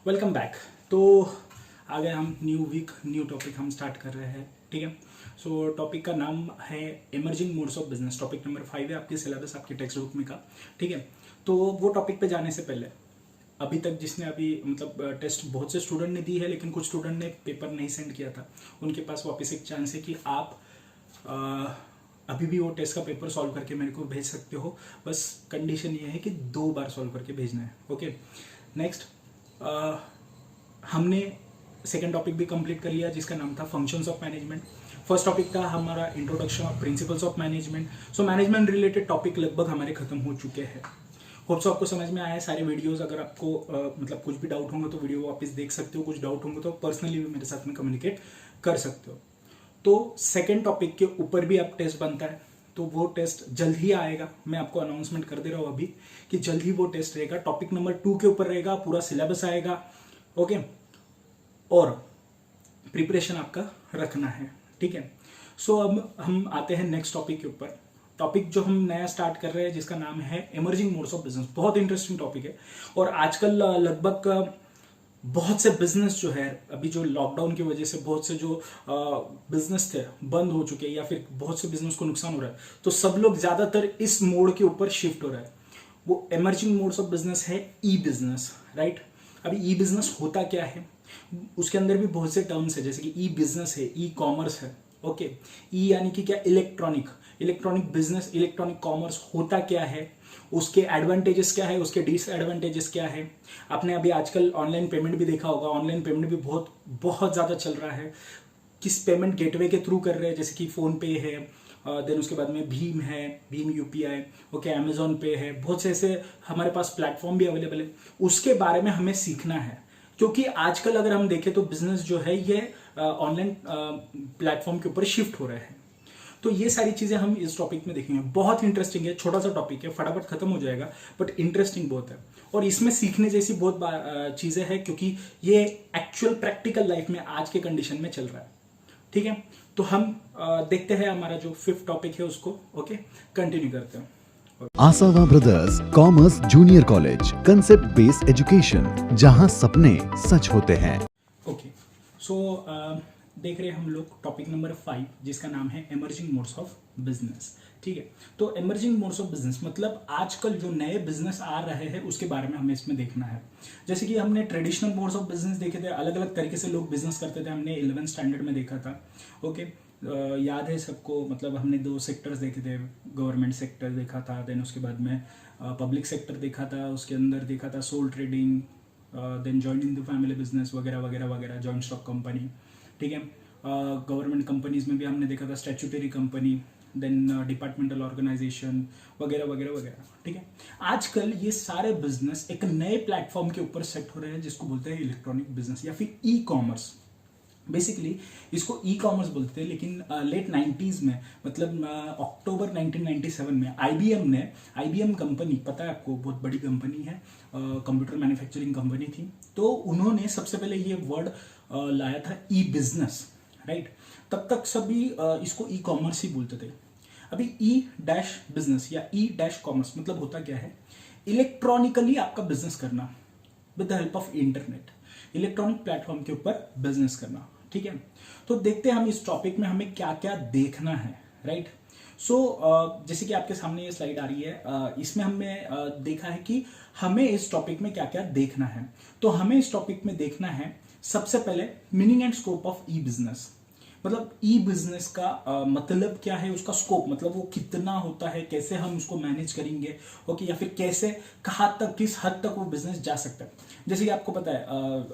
Welcome back. तो आ गए हम न्यू वीक न्यू टॉपिक हम स्टार्ट कर रहे हैं। ठीक है। सो टॉपिक का नाम है emerging modes of business. Topic number 5 है आपके सिलेबस आपके टेक्स्ट बुक में का। ठीक है। तो वो टॉपिक पे जाने से पहले अभी तक जिसने अभी मतलब टेस्ट बहुत से स्टूडेंट ने दी है, लेकिन कुछ स्टूडेंट ने पेपर नहीं सेंड किया था, उनके पास वापस एक चांस है कि आप अभी भी वो टेस्ट का पेपर सॉल्व करके मेरे को भेज सकते हो। बस कंडीशन ये है कि 2 बार सॉल्व करके भेजना है। ओके। नेक्स्ट हमने सेकेंड टॉपिक भी कंप्लीट कर लिया जिसका नाम था functions of management. First topic था हमारा introduction of principles of management. So management related topic लगभग हमारे खत्म हो चुके हैं। होप सो आपको समझ में आया है सारे वीडियोस। अगर आपको मतलब कुछ भी डाउट होंगे तो वीडियो वापस देख सकते हो, कुछ डाउट होंगे तो पर्सनली भी मेरे साथ में कम्युनिकेट कर सकते हो। तो सेकेंड टॉपिक के ऊपर भी अब टेस्ट बनता है, तो वो टेस्ट जल्द ही आएगा। मैं आपको अनाउंसमेंट कर दे रहा हूँ अभी कि जल्द ही वो टेस्ट रहेगा। टॉपिक नंबर 2 के ऊपर रहेगा, पूरा सिलेबस आएगा। ओके। और प्रिपरेशन आपका रखना है। ठीक है। सो अब हम आते हैं नेक्स्ट टॉपिक के ऊपर। टॉपिक जो हम नया स्टार्ट कर रहे हैं जिसका नाम है इमर्जिंग मोड्स ऑफ बिजनेस। बहुत इंटरेस्टिंग टॉपिक है और आजकल लगभग बहुत से बिजनेस जो है अभी जो लॉकडाउन की वजह से बहुत से जो बिजनेस थे बंद हो चुके हैं या फिर बहुत से बिजनेस को नुकसान हो रहा है, तो सब लोग ज्यादातर इस मोड के ऊपर शिफ्ट हो रहा है। वो इमर्जिंग मोड्स ऑफ बिजनेस है ई बिजनेस। राइट। अभी ई बिजनेस होता क्या है, उसके अंदर भी बहुत से टर्म्स है, जैसे कि ई बिजनेस है, ई कॉमर्स है। ओके। ई यानी कि क्या, इलेक्ट्रॉनिक बिजनेस, इलेक्ट्रॉनिक कॉमर्स होता क्या है, उसके एडवांटेजेस क्या है, उसके डिसएडवांटेजेस क्या है। आपने अभी आजकल ऑनलाइन पेमेंट भी देखा होगा। ऑनलाइन पेमेंट भी बहुत बहुत ज्यादा चल रहा है। किस पेमेंट गेटवे के थ्रू कर रहे हैं, जैसे कि फोन पे है, देन उसके बाद में भीम है, भीम यूपीआई। ओके। अमेजोन पे है, बहुत से ऐसे हमारे पास प्लेटफॉर्म भी अवेलेबल है। उसके बारे में हमें सीखना है, क्योंकि आजकल अगर हम देखें तो बिजनेस जो है ये ऑनलाइन प्लेटफॉर्म के ऊपर शिफ्ट हो रहे हैं। तो ये सारी चीजें हम इस टॉपिक में देखेंगे। बहुत इंटरेस्टिंग है, छोटा सा टॉपिक है, फटाफट खत्म हो जाएगा, बट इंटरेस्टिंग बहुत है। और इसमें सीखने जैसी बहुत चीजें हैं, क्योंकि ये एक्चुअल प्रैक्टिकल लाइफ में आज के कंडीशन में चल रहा है। ठीक है। तो हम देखते हैं हमारा जो 5th टॉपिक है उसको। ओके, कंटिन्यू करते हैं। Asawa brothers commerce junior college, concept based education, जहां सपने सच होते हैं। ओके। सो देख रहे हैं हम लोग टॉपिक नंबर 5 जिसका नाम है इमर्जिंग मोड्स ऑफ बिजनेस। ठीक है। तो इमर्जिंग मोड्स ऑफ बिजनेस मतलब आजकल जो नए बिजनेस आ रहे हैं उसके बारे में हमें इसमें देखना है। जैसे कि हमने ट्रेडिशनल मोड्स ऑफ बिजनेस देखे थे, अलग अलग तरीके से लोग बिजनेस करते थे, हमने 11th स्टैंडर्ड में देखा था। ओके। याद है सबको, मतलब हमने 2 सेक्टर्स देखे थे। गवर्नमेंट सेक्टर देखा था, देन उसके बाद में पब्लिक सेक्टर देखा था, उसके अंदर देखा था sole trading, then joining the family business वगैरह वगैरह वगैरह, जॉइंट स्टॉक कंपनी। ठीक है। गवर्नमेंट कंपनीज में भी हमने देखा था statutory company, then departmental organisation वगैरह वगैरह वगैरह। ठीक है। आजकल ये सारे बिजनेस एक नए प्लेटफॉर्म के ऊपर सेट हो रहे हैं जिसको बोलते हैं इलेक्ट्रॉनिक बिजनेस या फिर ई कॉमर्स। बेसिकली इसको ई कॉमर्स बोलते हैं, लेकिन लेट 90s में, मतलब अक्टूबर 1997 में आईबीएम कंपनी, पता है आपको, बहुत बड़ी कंपनी है, कंप्यूटर मैन्युफैक्चरिंग कंपनी थी। तो उन्होंने सबसे पहले ये वर्ड लाया था ई बिजनेस। राइट। तब तक सभी इसको ई कॉमर्स ही बोलते थे। अभी ई डैश बिजनेस या ई डैश कॉमर्स मतलब होता क्या है, इलेक्ट्रॉनिकली आपका बिजनेस करना with the help of internet, electronic platform के ऊपर बिजनेस करना। ठीक है। तो देखते हैं हम इस टॉपिक में हमें क्या क्या देखना है। राइट। सो जैसे कि आपके सामने ये स्लाइड आ रही है, इसमें हमने देखा है कि हमें इस टॉपिक में क्या क्या देखना है। तो हमें इस टॉपिक में देखना है सबसे पहले meaning and scope of e business. मतलब ई बिजनेस का मतलब क्या है, उसका स्कोप मतलब वो कितना होता है, कैसे हम उसको मैनेज करेंगे। ओके। या फिर कैसे, कहाँ तक, किस हद तक वो बिजनेस जा सकता है। जैसे कि आपको पता है,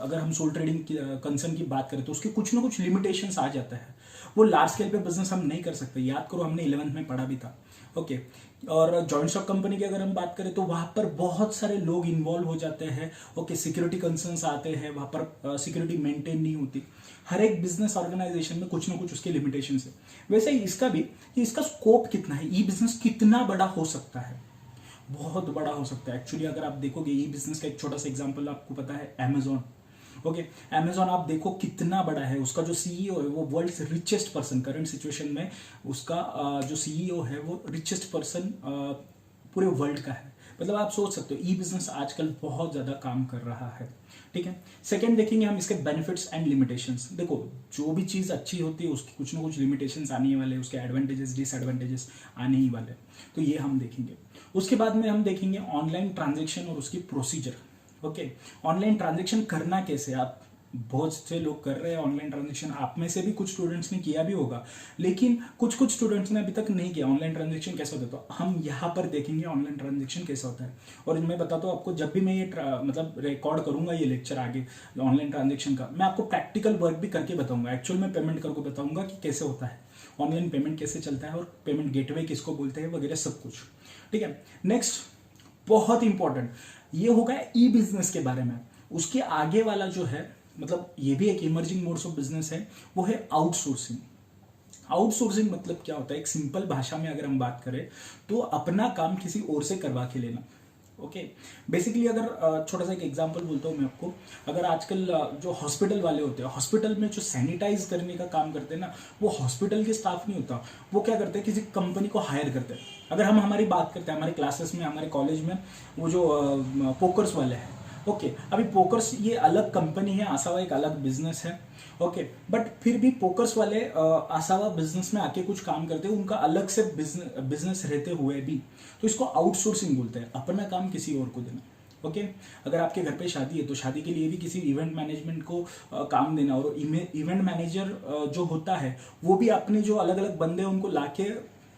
अगर हम सोल ट्रेडिंग कंसर्न की बात करें तो उसके कुछ ना कुछ लिमिटेशंस आ जाता है। वो लार्ज स्केल पे बिजनेस हम नहीं कर सकते, याद करो हमने 11th में पढ़ा भी था। ओके। और जॉइंट स्टॉक कंपनी की अगर हम बात करें तो वहां पर बहुत सारे लोग इन्वॉल्व हो जाते हैं। ओके। सिक्योरिटी कंसर्न्स आते हैं, वहां पर सिक्योरिटी मेंटेन नहीं होती। हर एक बिजनेस ऑर्गेनाइजेशन में कुछ ना कुछ उसके लिमिटेशंस है। वैसे ही इसका भी, कि इसका स्कोप कितना है, ई बिजनेस कितना बड़ा हो सकता है, बहुत बड़ा हो सकता है। एक्चुअली अगर आप देखोगे ई बिजनेस का एक छोटा सा एग्जांपल आपको पता है, अमेजोन। ओके। अमेजोन आप देखो कितना बड़ा है, उसका जो सीईओ है वो world richest person, current situation में उसका जो सीईओ है वो रिचेस्ट पर्सन पूरे वर्ल्ड का है। मतलब आप सोच सकते हो ई बिजनेस आजकल बहुत ज़्यादा काम कर रहा है, ठीक है। सेकंड देखेंगे हम इसके बेनिफिट्स एंड लिमिटेशंस। देखो जो भी चीज़ अच्छी होती है उसकी कुछ ना कुछ लिमिटेशंस आने ही वाले, उसके एडवांटेजेस डिसएडवांटेजेस आने ही वाले, तो ये हम देखेंगे। उसके बाद में हम देखेंगे ऑनलाइन ट्रांजेक्शन और उसकी प्रोसीजर। ओके, ऑनलाइन ट्रांजेक्शन करना कैसे, आप बहुत से लोग कर रहे हैं ऑनलाइन ट्रांजेक्शन, आप में से भी कुछ स्टूडेंट्स ने किया भी होगा, लेकिन कुछ स्टूडेंट्स ने अभी तक नहीं किया। ऑनलाइन ट्रांजेक्शन कैसे होता है तो हम यहाँ पर देखेंगे ऑनलाइन ट्रांजेक्शन कैसे होता है। और मैं बताता हूँ आपको, जब भी मैं ये मतलब रिकॉर्ड करूंगा ये लेक्चर आगे ऑनलाइन ट्रांजेक्शन का, मैं आपको प्रैक्टिकल वर्क भी करके बताऊंगा, एक्चुअल में पेमेंट करके बताऊंगा कि कैसे होता है, ऑनलाइन पेमेंट कैसे चलता है और पेमेंट गेटवे किसको बोलते हैं वगैरह सब कुछ, ठीक है। नेक्स्ट बहुत इंपॉर्टेंट ये होगा ई बिजनेस के बारे में। उसके आगे वाला जो है, मतलब ये भी एक इमर्जिंग मोड्स ऑफ बिजनेस है, वो है आउटसोर्सिंग। आउटसोर्सिंग मतलब क्या होता है, एक सिंपल भाषा में अगर हम बात करें तो अपना काम किसी और से करवा के लेना। ओके, बेसिकली अगर छोटा सा एक एग्जांपल बोलता हूँ मैं आपको, अगर आजकल जो हॉस्पिटल वाले होते हैं, हॉस्पिटल में जो सैनिटाइज करने का काम करते हैं ना, वो हॉस्पिटल के स्टाफ नहीं होता, वो क्या करते हैं किसी कंपनी को हायर करते हैं। अगर हम हमारी बात करते हैं, हमारे क्लासेस में, हमारे कॉलेज में वो जो पोकर्स वाले हैं, ओके, अभी पोकर्स ये अलग कंपनी है, आसावा एक अलग बिजनेस है, ओके, बट फिर भी पोकर्स वाले आसावा बिजनेस में आके कुछ काम करते हैं, उनका अलग से बिजनेस रहते हुए भी, तो इसको आउटसोर्सिंग बोलते हैं, अपना काम किसी और को देना। ओके, अगर आपके घर पे शादी है तो शादी के लिए भी किसी इवेंट मैनेजमेंट को काम देना, और इवेंट मैनेजर जो होता है वो भी अपने जो अलग अलग बंदे हैं उनको लाके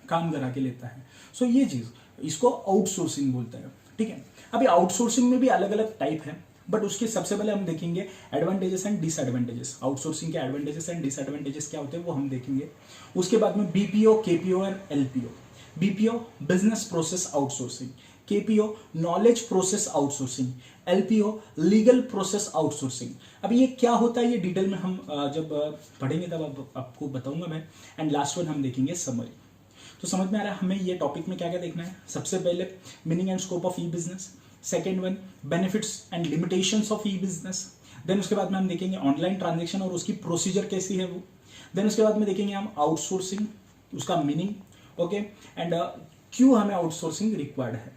काम करा के लेता है। सो ये चीज, इसको आउटसोर्सिंग बोलता है, ठीक है। अभी आउटसोर्सिंग में भी अलग अलग टाइप है, बट उसके सबसे पहले हम देखेंगे एडवांटेजेस एंड डिसएडवांटेजेस। आउटसोर्सिंग के एडवांटेजेस एंड डिसएडवांटेजेस क्या होते हैं वो हम देखेंगे। उसके बाद में बीपीओ, केपीओ और LPO. BPO business process outsourcing, KPO knowledge process outsourcing, LPO legal process outsourcing. अब ये क्या होता है ये डिटेल में हम जब पढ़ेंगे तब आपको बताऊंगा मैं। एंड लास्ट वन हम देखेंगे समरी। तो समझ में आ रहा है हमें ये टॉपिक में क्या क्या देखना है। सबसे पहले meaning and scope of e business, second one benefits and limitations of e business, then उसके बाद में हम देखेंगे ऑनलाइन ट्रांजेक्शन और उसकी प्रोसीजर कैसी है वो, देन उसके बाद में देखेंगे हम आउटसोर्सिंग, उसका मीनिंग, ओके, एंड क्यों हमें आउटसोर्सिंग रिक्वायर्ड है।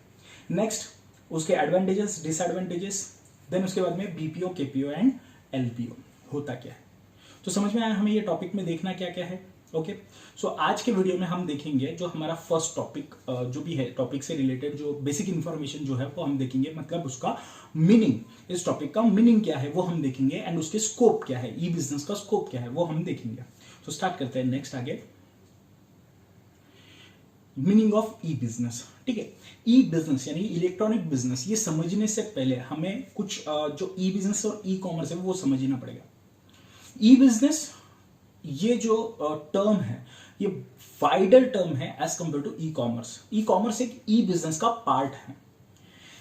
नेक्स्ट उसके एडवांटेजेस, डिसएडवांटेजेस, देन उसके बाद में बीपीओ, केपीओ एंड एलपीओ होता क्या है। तो समझ में आया हमें ये टॉपिक में देखना क्या क्या है। ओके, सो आज के वीडियो में हम देखेंगे जो हमारा फर्स्ट टॉपिक जो भी है, टॉपिक से रिलेटेड जो बेसिक इंफॉर्मेशन जो है वो हम देखेंगे, मतलब उसका मीनिंग, इस टॉपिक का मीनिंग क्या है वो हम देखेंगे, एंड उसके स्कोप क्या है, ई बिजनेस का स्कोप क्या है वो हम देखेंगे। तो स्टार्ट करते हैं नेक्स्ट आगे, मीनिंग ऑफ ई बिजनेस, ठीक है। ई बिजनेस यानी इलेक्ट्रॉनिक बिजनेस, ये समझने से पहले हमें कुछ जो ई बिजनेस और ई कॉमर्स है वो समझना पड़ेगा। ई बिजनेस ये जो टर्म है ये वाइडर टर्म है as compare to e commerce. E commerce एक ई बिजनेस का पार्ट है।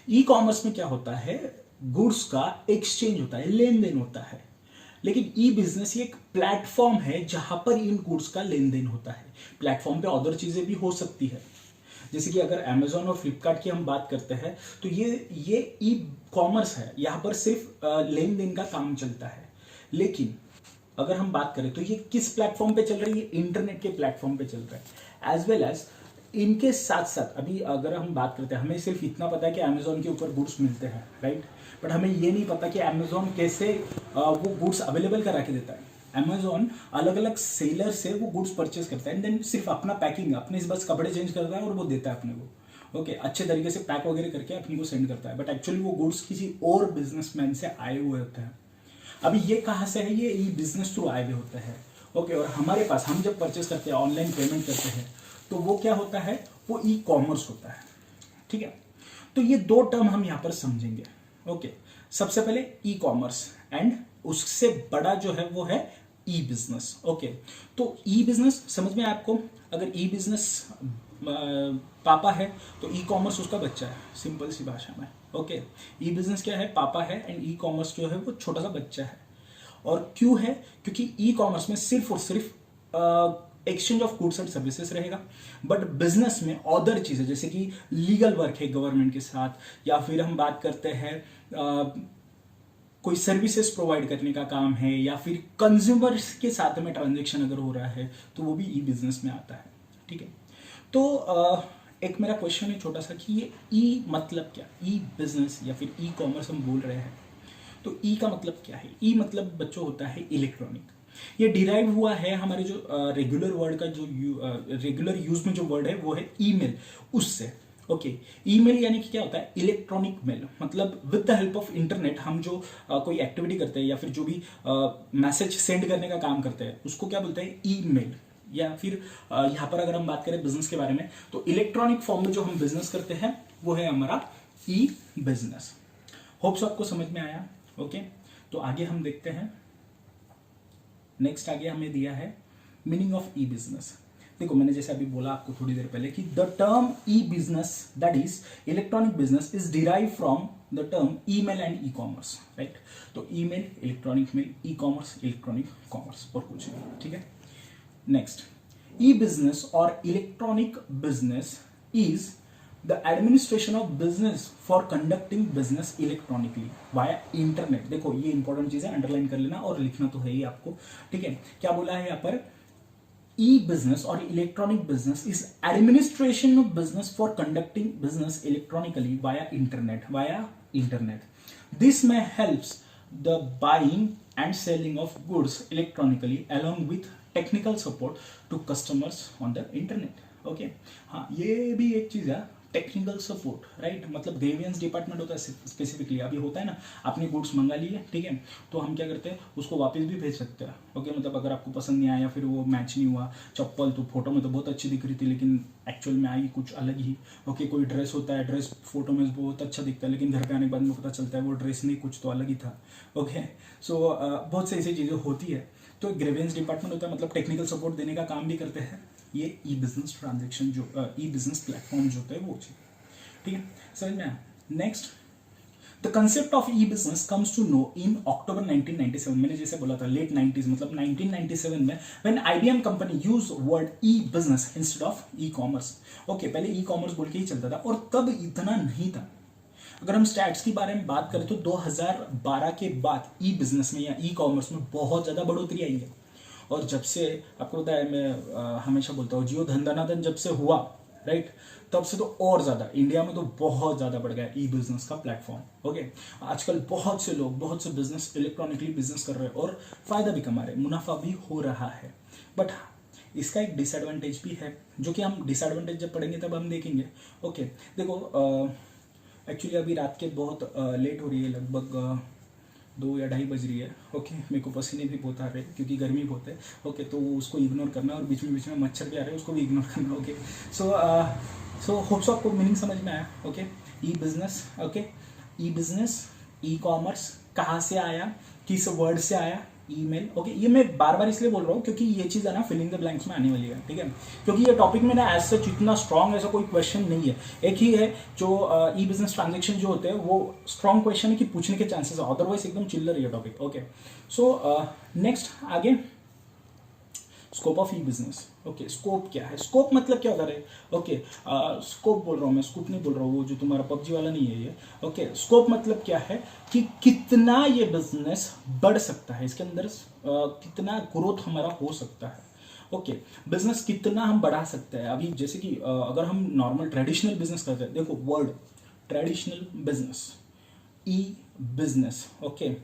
ई कॉमर्स में क्या होता है, गुड्स का एक्सचेंज होता है, लेन देन होता है, लेकिन ई बिजनेस ये एक प्लेटफॉर्म है जहां पर इन गुड्स का लेन देन होता है। प्लेटफॉर्म पे अदर चीजें भी हो सकती है, जैसे कि अगर अमेजोन और फ्लिपकार्ट की हम बात करते हैं तो ये ई कॉमर्स है, यहां पर सिर्फ लेन देन का काम चलता है। लेकिन अगर हम बात करें तो ये किस प्लेटफॉर्म पे चल रही है, इंटरनेट के प्लेटफॉर्म पे चल रहा है। एज वेल एज इनके साथ साथ अभी अगर हम बात करते हैं, हमें सिर्फ इतना पता है कि अमेजोन के ऊपर गुड्स मिलते हैं, राइट, बट हमें ये नहीं पता कि अमेजोन कैसे वो गुड्स अवेलेबल करा के देता है। अमेजोन अलग अलग सेलर से वो गुड्स परचेज करता है, एंड देन सिर्फ अपना पैकिंग, अपने बस कपड़े चेंज करता है और वो देता है अपने को, ओके, अच्छे तरीके से पैक वगैरह करके अपने को सेंड करता है, बट एक्चुअली वो गुड्स किसी और बिजनेसमैन से आए हुए होते हैं। अभी ये कहां से है, ये ई बिजनेस थ्रू आए हुए होते हैं, ओके। और हमारे पास हम जब परचेस करते हैं, ऑनलाइन पेमेंट करते हैं, तो वो क्या होता है, वो ई कॉमर्स होता है, ठीक है। तो ये दो टर्म हम यहां पर समझेंगे, ओके। सबसे पहले ई कॉमर्स एंड उससे बड़ा जो है वो है ई बिजनेस, ओके। तो ई बिजनेस समझ में आपको, अगर ई बिजनेस पापा है तो ई कॉमर्स उसका बच्चा है, सिंपल सी भाषा में, ओके। ई बिजनेस क्या है, पापा है, एंड ई कॉमर्स जो है वो छोटा सा बच्चा है। और क्यों है, क्योंकि ई कॉमर्स में सिर्फ और सिर्फ exchange of goods and services रहेगा, बट बिजनेस में अदर चीजें जैसे कि लीगल वर्क है गवर्नमेंट के साथ, या फिर हम बात करते हैं कोई सर्विसेज प्रोवाइड करने का काम है, या फिर कंज्यूमर्स के साथ में ट्रांजेक्शन अगर हो रहा है तो वो भी ई बिजनेस में आता है, ठीक है। तो एक मेरा क्वेश्चन है छोटा सा कि ये ई मतलब क्या, ई बिजनेस या फिर ई कॉमर्स हम बोल रहे हैं, तो ई का मतलब क्या है? ई मतलब बच्चों होता है इलेक्ट्रॉनिक। ये डिराइव हुआ है हमारे जो रेगुलर वर्ड का जो रेगुलर यूज में जो वर्ड है वो है ईमेल, उससे। ओके, ईमेल यानी कि क्या होता है? Electronic mail. मतलब with the help of internet हम जो कोई एक्टिविटी करते हैं या फिर जो भी मैसेज सेंड करने का काम करते हैं उसको क्या बोलते हैं? ईमेल। या फिर यहाँ पर अगर हम बात करें बिजनेस के बारे में तो इलेक्ट्रॉनिक फॉर्म में जो हम बिजनेस करते हैं वो है हमारा ई बिजनेस। होप्स आपको समझ में आया। ओके, तो आगे हम देखते हैं। नेक्स्ट आगे हमें दिया है मीनिंग ऑफ ई बिजनेस। देखो मैंने जैसे अभी बोला आपको थोड़ी देर पहले कि the term e business that is electronic business is derive from the term email and e commerce, right? तो email electronic mail, e commerce electronic commerce, और कुछ नहीं, ठीक है। नेक्स्ट, ई बिजनेस और electronic business is the administration of business for conducting business electronically via internet. देखो ये important चीज है, अंडरलाइन कर लेना और लिखना तो है ही आपको, ठीक है। क्या बोला है यहाँ पर? ई बिजनेस और electronic business is administration of business for conducting business electronically via internet. This में helps the buying and selling of goods electronically along with technical support to customers on the internet. Okay, हाँ ये भी एक चीज है, technical support, right? मतलब grievance department होता है स्पेसिफिकली। अभी होता है ना, आपने गुड्स मंगा लिए, ठीक है, तो हम क्या करते हैं उसको वापस भी भेज सकते हैं। ओके, मतलब अगर आपको पसंद नहीं आया, फिर वो मैच नहीं हुआ, चप्पल तो फोटो में तो बहुत अच्छी दिख रही थी लेकिन एक्चुअल में आई कुछ अलग ही। ओके, कोई ड्रेस होता है, ड्रेस फोटो में बहुत अच्छा दिखता है लेकिन घर पे आने के बाद में पता चलता है वो ड्रेस नहीं, कुछ तो अलग ही था। ओके, सो बहुत से ऐसी चीज़ें होती है। तो ग्रेवियंस डिपार्टमेंट होता है, मतलब टेक्निकल सपोर्ट देने का काम भी करते हैं ये ई बिजनेस ट्रांजेक्शन जो ई बिजनेस प्लेटफॉर्म जो होता है वो चीज, ठीक है, समझ में आया। Next, the concept of e business comes to know in October 1997। मैंने जैसे बोला था लेट 90s, मतलब 1997 में when IBM company use word E business instead of e commerce. Okay, पहले ई कॉमर्स बोल के ही चलता था और तब इतना नहीं था। अगर हम स्टैट्स के बारे में बात करें तो 2012 के बाद ई बिजनेस में या ई कॉमर्स में बहुत ज्यादा बढ़ोतरी आई है। और जब से आपको पता है, मैं हमेशा बोलता हूँ जियो धन जब से हुआ, राइट, तब से तो और ज्यादा इंडिया में तो बहुत ज्यादा बढ़ गया ई बिजनेस का प्लेटफॉर्म। ओके, आजकल बहुत से लोग बहुत से बिजनेस इलेक्ट्रॉनिकली बिजनेस कर रहे हैं और फायदा भी कमा रहे हैं, मुनाफा भी हो रहा है। बट इसका एक डिसएडवांटेज भी है, जो कि हम डिसएडवांटेज जब पढ़ेंगे तब हम देखेंगे। ओके, देखो एक्चुअली अभी रात के बहुत लेट हो रही है, लगभग 2 या 2:30 बज रही है। ओके, मेरे को पसीने भी बहुत आ रहे हैं क्योंकि गर्मी बहुत है। ओके, तो उसको इग्नोर करना, और बीच में मच्छर भी आ रहे हैं उसको भी इग्नोर करना। ओके, सो होप्स आपको मीनिंग समझ में आया। ओके, ई बिजनेस, ओके, ई बिजनेस, ई कॉमर्स कहाँ से आया, किस वर्ड से आया? ईमेल। ओके, ये मैं बार बार इसलिए बोल रहा हूँ क्योंकि ये चीज़ है ना फिलिंग द ब्लैंक्स में आने वाली है, ठीक है, क्योंकि ये टॉपिक में ना एज सच इतना स्ट्रॉन्ग ऐसा कोई क्वेश्चन नहीं है। एक ही है जो ई बिजनेस ट्रांजेक्शन जो होते हैं वो स्ट्रॉन्ग क्वेश्चन है कि पूछने के चांसेस है, अदरवाइज एकदम चिल्लर है टॉपिक। ओके, सो नेक्स्ट आगे, scope of e business. Okay, scope क्या है? स्कोप मतलब क्या होता है? ओके, स्कोप बोल रहा हूँ मैं, स्कोप नहीं बोल रहा हूँ, वो जो तुम्हारा पबजी वाला नहीं है ये। ओके, स्कोप मतलब क्या है कि कितना ये बिजनेस बढ़ सकता है, इसके अंदर कितना ग्रोथ हमारा हो सकता है। ओके, बिजनेस कितना हम बढ़ा सकते हैं। अभी जैसे कि अगर हम नॉर्मल ट्रेडिशनल बिजनेस करते हैं, देखो वर्ड ट्रेडिशनल बिजनेस, ई बिजनेस, ओके,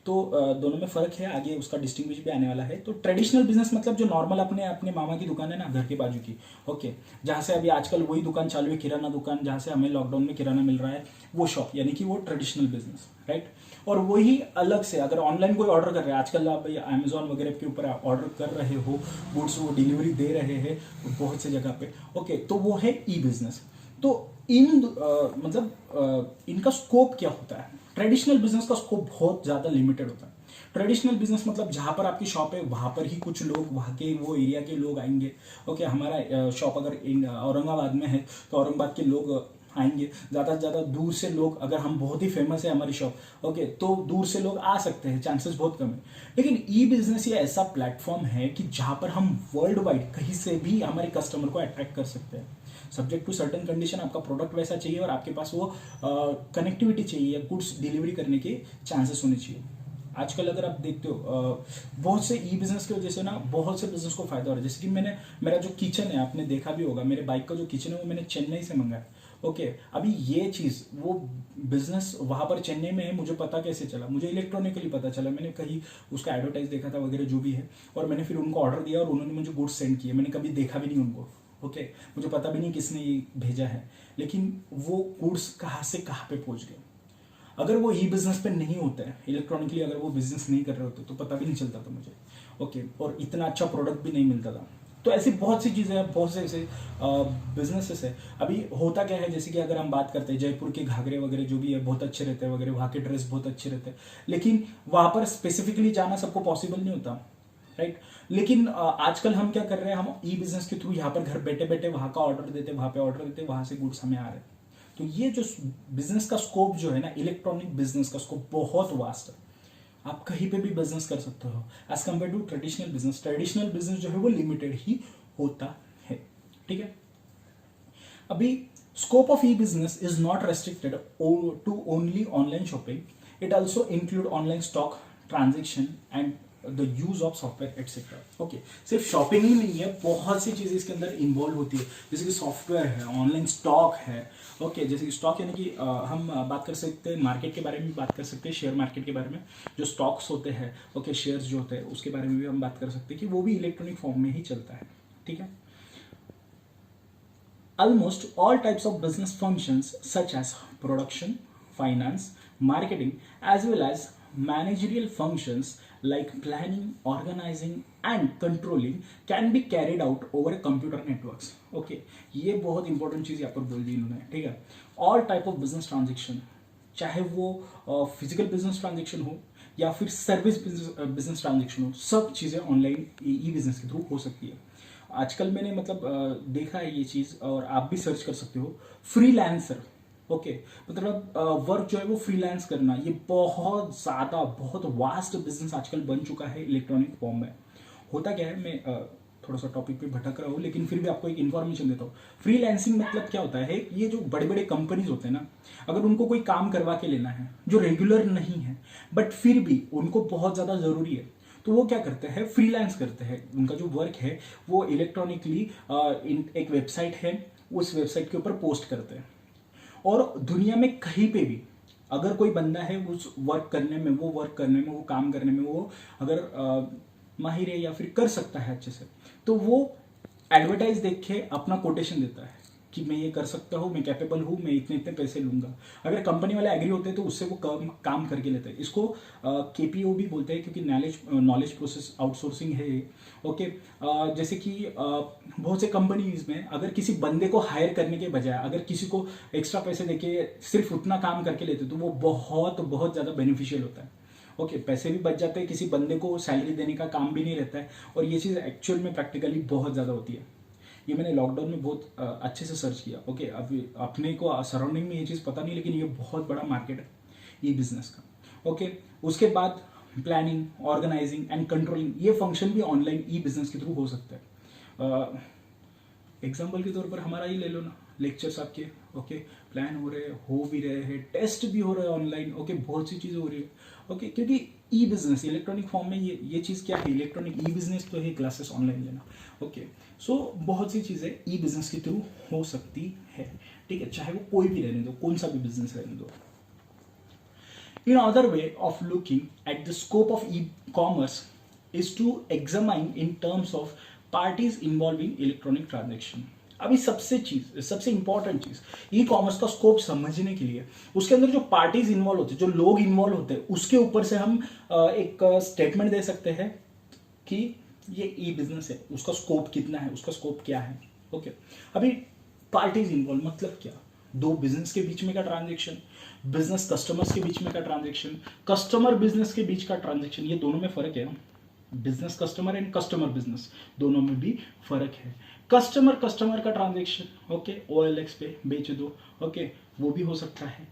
तो दोनों में फर्क है, आगे उसका डिस्टिंग्विश भी आने वाला है। तो ट्रेडिशनल बिजनेस मतलब जो नॉर्मल अपने अपने मामा की दुकान है ना, घर के बाजू की, ओके, जहाँ से अभी आजकल वही दुकान चालू है, किराना दुकान, जहाँ से हमें लॉकडाउन में किराना मिल रहा है, वो शॉप, यानी कि वो ट्रेडिशनल बिजनेस, राइट। और वही अलग से अगर ऑनलाइन कोई ऑर्डर कर रहा है, आजकल आप अमेजोन वगैरह के ऊपर ऑर्डर कर रहे हो गुड्स, वो डिलीवरी दे रहे हैं बहुत से जगह पे, ओके, तो वो है ई बिजनेस। तो इनका स्कोप क्या होता है? ट्रेडिशनल बिजनेस का स्कोप बहुत ज्यादा लिमिटेड होता है। ट्रेडिशनल बिजनेस मतलब जहां पर आपकी शॉप है वहां पर ही कुछ लोग, वहां के वो एरिया के लोग आएंगे। ओके, हमारा शॉप अगर औरंगाबाद में है तो औरंगाबाद के लोग आएंगे, ज्यादा से ज्यादा दूर से लोग, अगर हम बहुत ही फेमस है हमारी शॉप, ओके, तो दूर से लोग आ सकते हैं, चांसेस बहुत कम है। लेकिन ई बिजनेस ये ऐसा प्लेटफॉर्म है कि जहां पर हम वर्ल्ड वाइड कहीं से भी हमारे कस्टमर को अट्रैक्ट कर सकते हैं, सब्जेक्ट टू सर्टेन कंडीशन। आपका प्रोडक्ट वैसा चाहिए और आपके पास वो कनेक्टिविटी चाहिए या गुड्स डिलीवरी करने के चांसेस होने चाहिए। आजकल अगर आप देखते हो बहुत से ई बिजनेस की वजह से ना बहुत से बिजनेस को फायदा हो रहा है। जैसे कि मेरा जो किचन है, आपने देखा भी होगा, मेरे बाइक का जो किचन है वो मैंने चेन्नई से मंगाया। ओके, अभी ये चीज़ वो बिजनेस वहाँ पर चेन्नई में है, मुझे पता कैसे चला? मुझे इलेक्ट्रॉनिकली पता चला, मैंने कहीं उसका एडवर्टाइज देखा था वगैरह जो भी है, और मैंने फिर उनको ऑर्डर दिया और उन्होंने मुझे गुड्स सेंड किए। मैंने कभी देखा भी नहीं उनको। ओके, मुझे पता भी नहीं किसने ये भेजा है, लेकिन वो गुड्स कहाँ से कहाँ पे पहुँच गए। अगर वो ई बिजनेस पे नहीं होता है, इलेक्ट्रॉनिकली अगर वो बिजनेस नहीं कर रहे होते तो पता भी नहीं चलता था मुझे। ओके, और इतना अच्छा प्रोडक्ट भी नहीं मिलता था। तो ऐसी बहुत सी चीज़ें हैं, बहुत से ऐसे बिजनेसेस है। अभी होता क्या है, जैसे कि अगर हम बात करते हैं जयपुर के घाघरे वगैरह जो भी है बहुत अच्छे रहते हैं वगैरह, वहाँ के ड्रेस बहुत अच्छे रहते हैं, लेकिन वहाँ पर स्पेसिफिकली जाना सबको पॉसिबल नहीं होता, राइट। लेकिन आजकल हम क्या कर रहे हैं, हम ई बिजनेस के थ्रू यहाँ पर घर बैठे बैठे वहाँ का ऑर्डर देते, वहाँ पे ऑर्डर देते, वहाँ से गुड्स हमें आ रहे हैं। तो ये जो बिजनेस का स्कोप जो है ना, इलेक्ट्रॉनिक बिजनेस का स्कोप बहुत वास्ट है। आप कहीं पे भी बिजनेस कर सकते हो as compare to traditional business. Traditional business जो है वो लिमिटेड ही होता है, ठीक है। अभी scope of e business is not restricted to only online shopping, it also include online stock transaction and the use of software etcetera. Okay, सिर्फ shopping ही नहीं है, बहुत सी चीजें इसके अंदर इन्वॉल्व होती है, जैसे कि सॉफ्टवेयर है, ऑनलाइन स्टॉक है। ओके, जैसे कि स्टॉक यानी कि हम बात कर सकते हैं मार्केट के बारे में, बात कर सकते हैं शेयर मार्केट के बारे में, जो स्टॉक्स होते हैं, ओके, शेयर्स जो होते हैं उसके बारे में भी हम बात कर सकते हैं कि वो भी इलेक्ट्रॉनिक फॉर्म में ही चलता है, ठीक है। Almost all types of business functions such as production, finance, marketing, as well as managerial functions like planning, organizing and controlling can be carried out over computer networks. Okay, ये बहुत important चीज़ यहाँ पर बोल दी इन्होंने, ठीक है। All type of business transaction, चाहे वो फिजिकल बिजनेस ट्रांजेक्शन हो या फिर सर्विस बिजनेस ट्रांजेक्शन हो, सब चीज़ें ऑनलाइन ई बिजनेस के थ्रू हो सकती है। आजकल मैंने मतलब देखा है ये चीज़, और आप भी सर्च कर सकते हो, फ्रीलांसर। ओके, मतलब वर्क जो है वो फ्रीलांस करना, ये बहुत ज़्यादा बहुत वास्ट बिजनेस आजकल बन चुका है इलेक्ट्रॉनिक फॉर्म में। होता क्या है, मैं थोड़ा सा टॉपिक पे भटक रहा हूँ लेकिन फिर भी आपको एक इन्फॉर्मेशन देता हूँ। फ्रीलांसिंग मतलब क्या होता है, ये जो बड़े बड़े कंपनीज होते हैं ना, अगर उनको कोई काम करवा के लेना है जो रेगुलर नहीं है बट फिर भी उनको बहुत ज़्यादा ज़रूरी है, तो वो क्या करते हैं, फ्रीलांस करते हैं। उनका जो वर्क है वो इलेक्ट्रॉनिकली एक वेबसाइट है, उस वेबसाइट के ऊपर पोस्ट करते हैं, और दुनिया में कहीं पे भी अगर कोई बंदा है उस वर्क करने में, वो काम करने में वो अगर माहिर है या फिर कर सकता है अच्छे से, तो वो एडवर्टाइज देख के अपना कोटेशन देता है कि मैं ये कर सकता हूँ, मैं कैपेबल हूँ, मैं इतने इतने पैसे लूंगा। अगर कंपनी वाले एग्री होते हैं तो उससे वो काम करके लेते हैं। इसको केपीओ भी बोलते हैं, क्योंकि नॉलेज प्रोसेस आउटसोर्सिंग है ये। ओके, जैसे कि बहुत से कंपनीज में अगर किसी बंदे को हायर करने के बजाय अगर किसी को एक्स्ट्रा पैसे देके सिर्फ उतना काम करके लेते तो वो बहुत बहुत ज़्यादा बेनिफिशियल होता है। ओके, पैसे भी बच जाते हैं, किसी बंदे को सैलरी देने का काम भी नहीं रहता है, और ये चीज़ एक्चुअल में प्रैक्टिकली बहुत ज़्यादा होती है। ये मैंने लॉकडाउन में बहुत अच्छे से सर्च किया। ओके, अभी अपने को सराउंडिंग में ये चीज़ पता नहीं, लेकिन ये बहुत बड़ा मार्केट है ई बिजनेस का। ओके, उसके बाद प्लानिंग, ऑर्गेनाइजिंग एंड कंट्रोलिंग, ये फंक्शन भी ऑनलाइन ई बिजनेस के थ्रू हो सकता है। एग्जाम्पल के तौर पर हमारा ही ले लो ना, लेक्चर्स आपके ओके प्लान हो भी रहे हैं, टेस्ट भी हो रहे हैं ऑनलाइन। ओके, बहुत सी चीज़ें हो रही है। ओके, क्योंकि ई बिजनेस इलेक्ट्रॉनिक फॉर्म में ये चीज़ क्या है, इलेक्ट्रॉनिक ई बिजनेस तो है क्लासेस ऑनलाइन लेना। ओके, सो बहुत सी चीज़ें ई बिजनेस के थ्रू हो सकती है, ठीक है, चाहे वो कोई भी रहने दो, कौन सा भी बिजनेस रहने दो। In other way of looking at the scope of e-commerce is to examine in terms of parties involving electronic transaction. अभी सबसे इंपॉर्टेंट चीज ई कॉमर्स का स्कोप समझने के लिए उसके अंदर जो पार्टीज इन्वॉल्व होते हैं, जो लोग इन्वॉल्व होते हैं, उसके ऊपर से हम एक स्टेटमेंट दे सकते हैं कि ये ई बिजनेस है, उसका स्कोप कितना है, उसका स्कोप क्या है। ओके, अभी पार्टीज इन्वॉल्व मतलब क्या, दो बिजनेस के बीच में का ट्रांजेक्शन, बिजनेस कस्टमर्स के बीच में का ट्रांजेक्शन, कस्टमर बिजनेस के बीच का ट्रांजेक्शन, ये दोनों में फर्क है। Business customer and customer business दोनों में भी फर्क है। कस्टमर का ट्रांजेक्शन, ओके, OLX पे बेच दो, ओके, वो भी हो सकता है।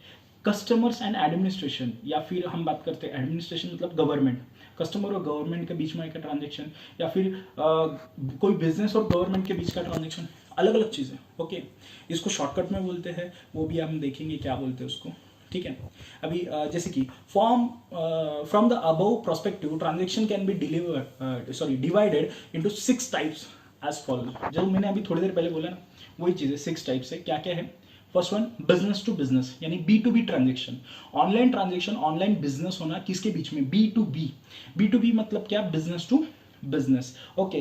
कस्टमर्स एंड एडमिनिस्ट्रेशन, या फिर हम बात करते हैं एडमिनिस्ट्रेशन मतलब गवर्नमेंट, कस्टमर और गवर्नमेंट के बीच में का ट्रांजेक्शन, या फिर कोई बिजनेस और गवर्नमेंट के बीच का ट्रांजेक्शन, अलग अलग चीज़ें। ओके, इसको शॉर्टकट में बोलते हैं, वो भी हम देखेंगे क्या बोलते हैं उसको, ठीक है। अभी जैसे कि from the above prospective transaction can be divided into 6 types as follow. जो मैंने अभी थोड़ी देर पहले बोला ना, वही चीज़ें 6 टाइप्स है। क्या क्या है? First one, business to business यानी B2B transaction. Online transaction, online business होना किसके बीच में? B2B। B2B मतलब क्या? Business to business. Okay,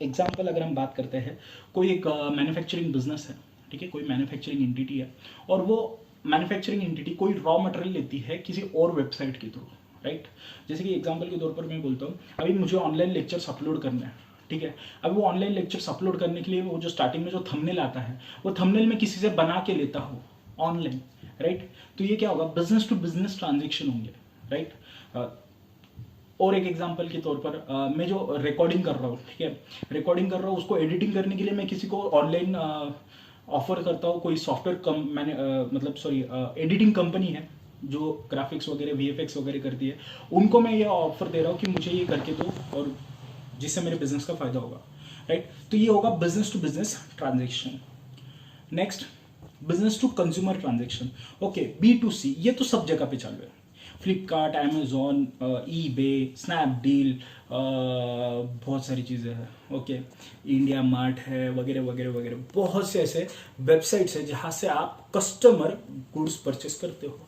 example अगर हम बात करते हैं, कोई एक मैन्युफैक्चरिंग बिजनेस है, ठीक है, कोई मैन्युफैक्चरिंग एंटिटी है, और वो मैन्युफैक्चरिंग एंटिटी कोई रॉ मटेरियल लेती है किसी और वेबसाइट के थ्रू, राइट। जैसे कि एग्जांपल के तौर पर मैं बोलता हूँ, अभी मुझे ऑनलाइन लेक्चर्स अपलोड करना है, ठीक है। अब वो ऑनलाइन लेक्चर्स अपलोड करने के लिए वो जो स्टार्टिंग में जो थंबनेल आता है, वो थंबनेल मैं किसी से बना के लेता हूँ ऑनलाइन, राइट। तो ये क्या होगा? बिजनेस टू बिजनेस ट्रांजेक्शन होंगे, राइट। और एक एग्जांपल के तौर पर मैं जो रिकॉर्डिंग कर रहा हूँ, ठीक है, रिकॉर्डिंग कर रहा हूँ, उसको एडिटिंग करने के लिए मैं किसी को ऑनलाइन ऑफर करता हूँ, कोई सॉफ्टवेयर मैंने एडिटिंग कंपनी है जो ग्राफिक्स वगैरह VFX वगैरह करती है, उनको मैं ये ऑफर दे रहा हूँ कि मुझे ये करके दो, और जिससे मेरे बिजनेस का फायदा होगा, राइट। तो ये होगा business to business transaction. Next, business to consumer transaction. Okay, B2C, ये तो सब जगह पे चालू है। फ्लिपकार्ट, अमेजोन, eBay, स्नैपडील, बहुत सारी चीज़ें हैं, ओके, इंडिया मार्ट है, वगैरह वगैरह वगैरह। बहुत से ऐसे वेबसाइट्स हैं जहाँ से आप कस्टमर गुड्स परचेस करते हो,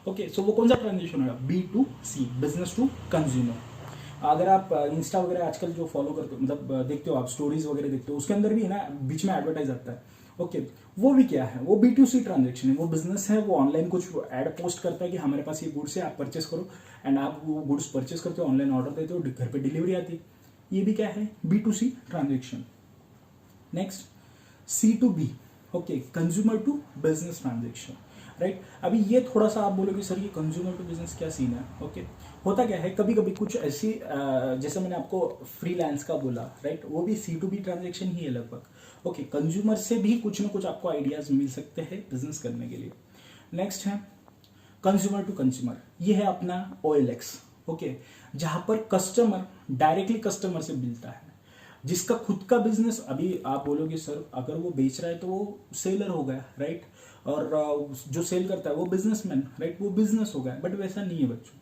ओके। सो वो कौन सा ट्रांजेक्शन होगा? B2C, business to consumer. अगर आप इंस्टा वगैरह आजकल जो फॉलो करते हो, मतलब देखते हो आप, स्टोरीज वगैरह देखते हो, उसके अंदर भी है ना, बीच में एडवर्टाइज आता है, ओके। वो भी क्या है? वो B2C ट्रांजेक्शन है, वो बिजनेस है, वो ऑनलाइन कुछ एड पोस्ट करता है कि हमारे पास ये गुड्स है, आप परचेस करो, एंड आप वो गुड्स परचेस करते हो, ऑनलाइन ऑर्डर देते हो, घर पे डिलीवरी आती है। ये भी क्या है? B2C transaction. Next, C2B, okay, consumer to business transaction, right. अभी ये थोड़ा सा आप बोलोगे सर ये कंज्यूमर टू बिजनेस क्या सीन है? ओके, होता क्या है, कभी कभी कुछ ऐसी जैसे मैंने आपको फ्रीलांस का बोला, राइट, वो भी C2B ट्रांजेक्शन ही है लगभग। ओके, कंज्यूमर से भी कुछ ना कुछ आपको आइडियाज मिल सकते हैं बिजनेस करने के लिए। नेक्स्ट है कंज्यूमर टू कंज्यूमर, ये है अपना OLX, ओके, जहां पर कस्टमर डायरेक्टली कस्टमर से मिलता है, जिसका खुद का बिजनेस। अभी आप बोलोगे सर अगर वो बेच रहा है तो वो सेलर हो गया, राइट, और जो सेल करता है वो बिजनेसमैन, राइट, वो बिजनेस हो गया। बट वैसा नहीं है बच्चों।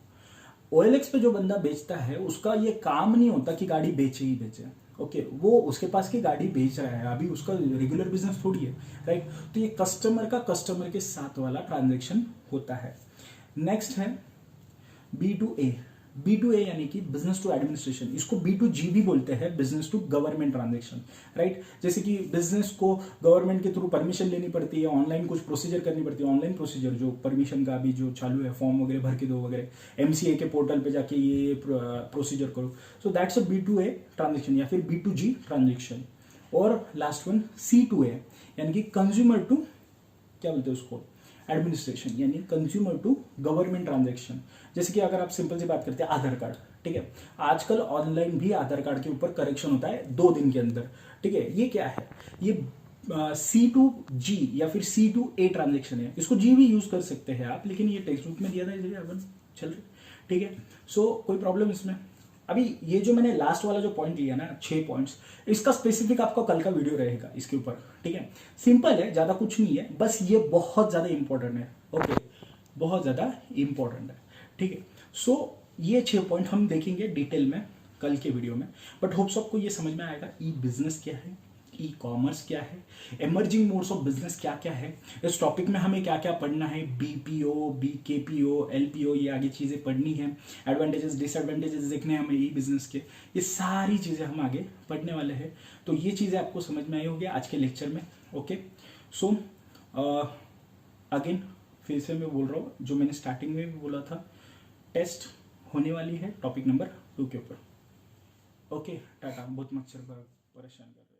OLX पे जो बंदा बेचता है उसका ये काम नहीं होता कि गाड़ी बेचे ही बेचे, ओके, वो उसके पास की गाड़ी बेच रहा है, अभी उसका रेगुलर बिजनेस थोड़ी है, राइट। तो ये कस्टमर का कस्टमर के साथ वाला ट्रांजेक्शन होता है। नेक्स्ट है B2A। B2A यानी कि बिजनेस टू एडमिनिस्ट्रेशन, इसको B2G भी बोलते हैं, business to government transaction, right. जैसे कि बिजनेस को गवर्नमेंट के थ्रू परमिशन लेनी पड़ती है, ऑनलाइन कुछ प्रोसीजर करनी पड़ती है, ऑनलाइन प्रोसीजर जो परमिशन का अभी जो चालू है, फॉर्म वगैरह भर के दो वगैरह, MCA के पोर्टल पे जाके ये प्रोसीजर करो। So that's a B2A transaction या फिर B2G ट्रांजेक्शन। और लास्ट वन C2A यानी कि कंज्यूमर टू, क्या बोलते हैं उसको, एडमिनिस्ट्रेशन, यानी कंज्यूमर टू गवर्नमेंट ट्रांजेक्शन। जैसे कि अगर आप सिंपल सी बात करते हैं, आधार कार्ड, ठीक है, आजकल ऑनलाइन भी आधार कार्ड के ऊपर करेक्शन होता है 2 दिन के अंदर, ठीक है। ये क्या है? ये C2G या फिर C2A ट्रांजेक्शन है। इसको G भी यूज कर सकते हैं आप, लेकिन ये टेक्स्ट बुक में दिया था इसलिए अपन चल रहे, ठीक है। सो कोई प्रॉब्लम इसमें? अभी ये जो मैंने लास्ट वाला जो पॉइंट लिया ना, 6 पॉइंट्स, इसका स्पेसिफिक आपका कल का वीडियो रहेगा इसके ऊपर, ठीक है। सिंपल है, ज्यादा कुछ नहीं है, बस ये बहुत ज्यादा इंपॉर्टेंट है, ओके, बहुत ज्यादा इंपॉर्टेंट है, ठीक है। सो ये 6 पॉइंट हम देखेंगे डिटेल में कल के वीडियो में, बट होप सबको ये समझ में आएगा ई बिजनेस क्या है, ई कॉमर्स क्या है, एमर्जिंग मोड्स ऑफ बिजनेस क्या क्या है, इस टॉपिक में हमें क्या क्या पढ़ना है, BPO, BKPO, LPO, ये आगे चीज़ें पढ़नी है, एडवांटेजेस डिसएडवांटेजेस देखने हैं हमें ई बिजनेस के, ये सारी चीज़ें हम आगे पढ़ने वाले हैं। तो ये चीज़ें आपको समझ में आई होगी आज के लेक्चर में, ओके। सो अगेन फिर से मैं बोल रहा हूँ, जो मैंने स्टार्टिंग में भी बोला था, टेस्ट होने वाली है टॉपिक नंबर 2 के ऊपर, ओके। टाटा, बहुत मच्छर परेशान कर रहे हैं।